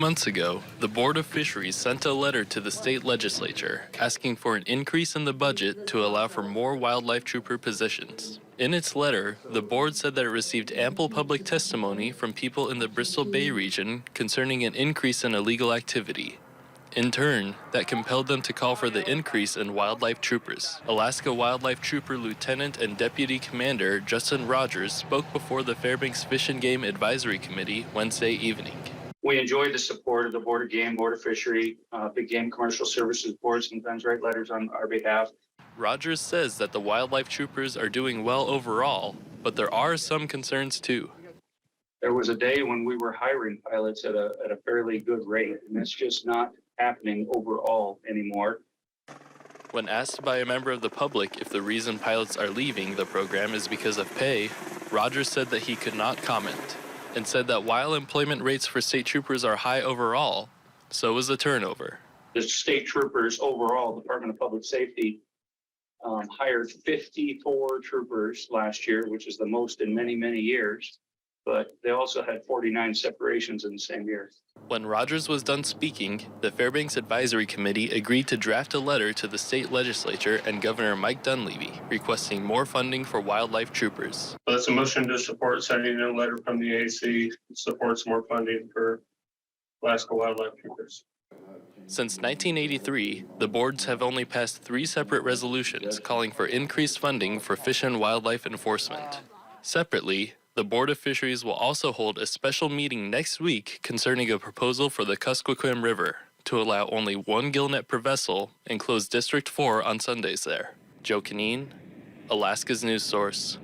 Months ago, the Board of Fisheries sent a letter to the state legislature asking for an increase in the budget to allow for more wildlife trooper positions. In its letter, the board said that it received ample public testimony from people in the Bristol Bay region concerning an increase in illegal activity. In turn, that compelled them to call for the increase in wildlife troopers. Alaska Wildlife Trooper Lieutenant and Deputy Commander Justin Rodgers spoke before the Fairbanks Fish and Game Advisory Committee Wednesday evening. We enjoyed the support of the Board of Game, Board of Fishery, Big Game Commercial Services Board, sometimes write letters on our behalf. Rodgers says that the wildlife troopers are doing well overall, but there are some concerns too. There was a day when we were hiring pilots at a fairly good rate, and that's just not happening overall anymore. When asked by a member of the public if the reason pilots are leaving the program is because of pay, Rodgers said that he could not comment, and said that while employment rates for state troopers are high overall, so is the turnover. The state troopers overall, Department of Public Safety, hired 54 troopers last year, which is the most in many, many years, but they also had 49 separations in the same year. When Rodgers was done speaking, the Fairbanks Advisory Committee agreed to draft a letter to the state legislature and Governor Mike Dunleavy requesting more funding for wildlife troopers. That's a motion to support sending a letter from the AC supports more funding for Alaska Wildlife Troopers. Since 1983, the boards have only passed 3 separate resolutions calling for increased funding for fish and wildlife enforcement. Separately, the Board of Fisheries will also hold a special meeting next week concerning a proposal for the Kuskokwim River to allow only 1 gillnet per vessel and close District 4 on Sundays there. Joe Canine, Alaska's news source.